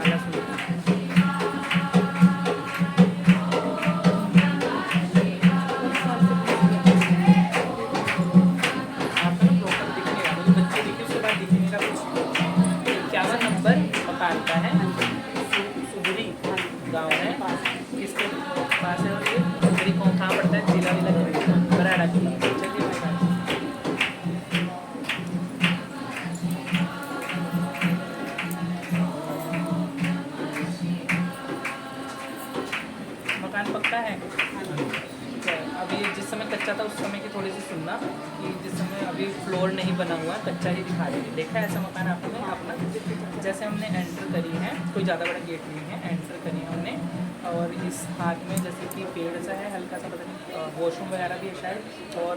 गाना सुनिए। आपको ना प्रॉपर दिखेगा, मुझे बच्चे दिखे उसके बाद दिखने का कुछ 51 नंबर मकान का है, सुधरी गाँव है, किसके पास है? और ये सुधरी कहाँ पड़ता है? जिला विला बराड़ा की। चलिए मैं मकान पक्का है। अभी जिस समय कच्चा था उस समय की थोड़ी सी सुनना कि जिस समय अभी फ्लोर नहीं बना हुआ, कच्चा ही दिखा रही है। देखा है ऐसा मकान आपने अपना? जैसे हमने एंटर करी है, कोई ज़्यादा बड़ा गेट नहीं है, एंटर करी है हमने, और इस हाथ में जैसे कि पेड़ सा है हल्का सा, पता नहीं वॉशरूम वगैरह भी है शायद, और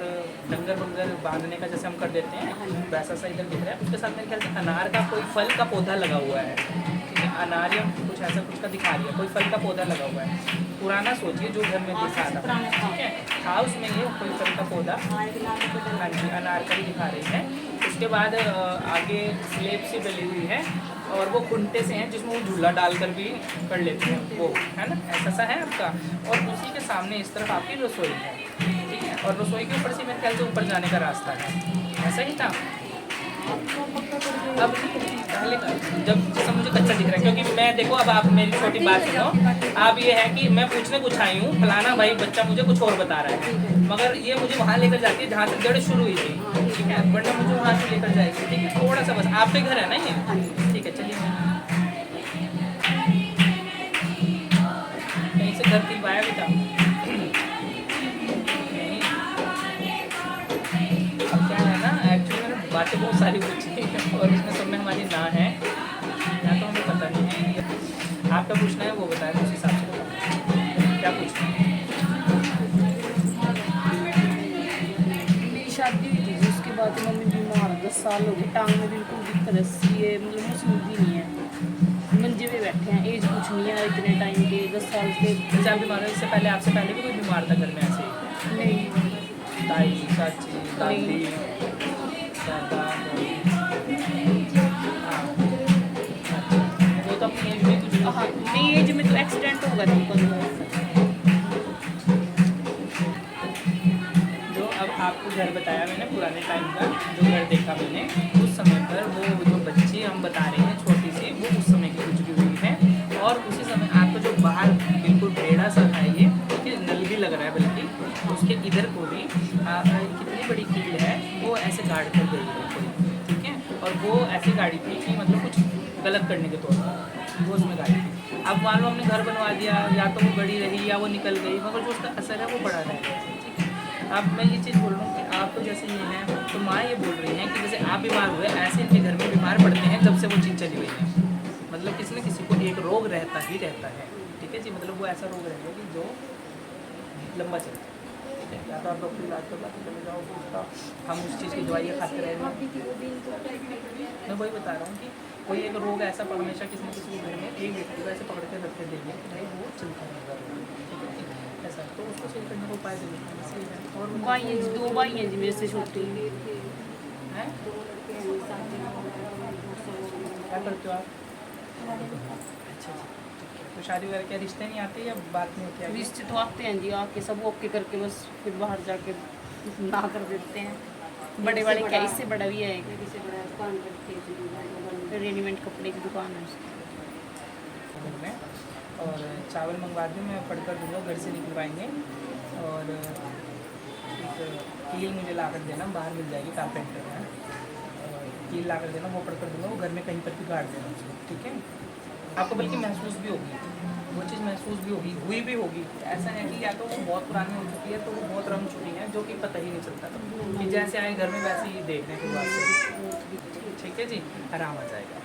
डंगर वंगर बांधने का जैसे हम कर देते हैं वैसा सा इधर दिख रहा है। उसके साथ मेरे ख्याल से अनार का कोई फल का पौधा लगा हुआ है, ठीक है, अनार या कुछ ऐसा कुछ का दिखा रही है, कोई फल का पौधा लगा हुआ है। पुराना सोचिए जो घर में दिखा था, ठीक है, हाउस में ये कोई फल का पौधा, हाँ जी, अनार का ही दिखा रही है। उसके बाद आगे स्लेब सी डली हुई है, और वो खुंटे से हैं जिसमें वो झूला डालकर भी कर लेते हैं, वो है ना, ऐसा सा है आपका। और उसी के सामने इस तरफ आपकी रसोई है, ठीक है, और रसोई के ऊपर से मेरे ख्याल से ऊपर जाने का रास्ता है, ऐसा ही था। अब पहले का जब जैसा मुझे कच्चा दिख रहा है, क्योंकि मैं देखो, अब आप मेरी छोटी बात सुनो, आप ये है कि मैं पूछने कुछ आई हूँ, फलाना भाई बच्चा मुझे कुछ और बता रहा है, मगर ये मुझे वहाँ लेकर जाती है जहाँ से जड़ शुरू हुई थी, ठीक है, वरना मुझे वहाँ से लेकर जाएगी, ठीक है, थोड़ा सा बस। आपके घर है ना ये? ठीक है, चलिए कहीं से घर दिलवाया भी था। अब क्या है ना, एक्चुअली मैंने बातें बहुत सारी पूछी और उसमें सब में हमारी ना है, या तो हमें पता नहीं है। आपका पूछना है वो बताएं, उस हिसाब से बताओ क्या पूछना है। मेरी शादी हुई थी, उसके बाद मम्मी बीमार, 10 साल हो गए, टांग में बिल्कुल भी तरस ये मतलब मुझे सुनती नहीं है, मंजे पे बैठे हैं, एज कुछ नहीं है इतने टाइम के, 10 साल के। जैसे आप बीमार हो, इससे पहले आपसे पहले भी कोई बीमार था घर में ऐसे? नहीं, ताई, चाची, दादी, दादा, हाँ, वो तो अपनी एज में कुछ हाँ नहीं, एज में तो एक्सीडेंट हो गया था उनका। जो अब आपको घर बताया मैंने पुराने टाइम का, जो घर देखा मैंने उस समय पर, वो जो बच्ची हम बता रहे हैं छोटी सी, वो उस समय की गुजरी हुई है। और उसी समय आपको जो बाहर बिल्कुल बेड़ा सा है ये, ठीक है, नल भी लग रहा है, बल्कि उसके इधर को भी कितनी बड़ी कील है, वो ऐसे गाड़ कर गई है कोई, ठीक है, और वो ऐसी गाड़ी थी कि मतलब कुछ गलत करने के तौर पर वो उसमें गाड़ी थी। अब मान लो हमने घर बनवा दिया, या तो वो गड़ी रही या वो निकल गई, मगर जो उसका असर है वो बड़ा रहेगा, ठीक है। अब मैं ये चीज़ बोल रहा हूँ कि आपको जैसे ये है, तो माँ ये बोल रही है कि जैसे आप बीमार हुए ऐसे इनके घर में बीमार पड़ते हैं जब से वो चीज़ चली हुई है, मतलब किसी न किसी को एक रोग रहता ही रहता है, ठीक है जी, मतलब वो ऐसा रोग रहेगा कि जो लंबा चलता है, ठीक है, या तो आप डॉक्टर इलाज करवाते चले जाओ, उसका हम उस चीज़ की दवाइयाँ खाते रहेंगे। मैं वही बता रहा हूँ कि कोई एक रोग ऐसा हमेशा किसी न किसी के घर में एक व्यक्ति को ऐसे पकड़ के रखते देंगे कि भाई वो चलता रहेगा, ठीक है, ऐसा, तो उसको सही करने का उपाय देना है। और भाई हैं जी, 2 भाई हैं जी मेरे से छोटे हैं, क्या करते हो आप? अच्छा जी, ठीक है, तो शादी वगैरह क्या रिश्ते नहीं आते या बात नहीं होती है? रिश्ते तो आते हैं जी, आके सब ओके करके बस फिर बाहर जाके ना कर देते हैं। बड़े वाले क्या, इससे बड़ा भी है एक, रेडीमेड कपड़े की दुकान है उसकी। में और चावल मंगवा दूँ, मैं पढ़कर दूँगा, घर से निकलवाएंगे। और एक कील मुझे ला कर देना, बाहर मिल जाएगी, कारपेंटर है, और कील ला कर देना, वो पढ़कर दूँगा, वो घर में कहीं पर भी गाड़ देना उसको, ठीक है। आपको बल्कि महसूस भी होगी, वो चीज़ महसूस भी होगी, हुई भी होगी। ऐसा है कि या तो वो बहुत पुरानी हो चुकी है, तो वो बहुत रंग चुकी है, जो कि पता ही नहीं चलता था कि जैसे आए घर में वैसे ही देखने के बाद, ठीक है जी, आराम आ जाएगा।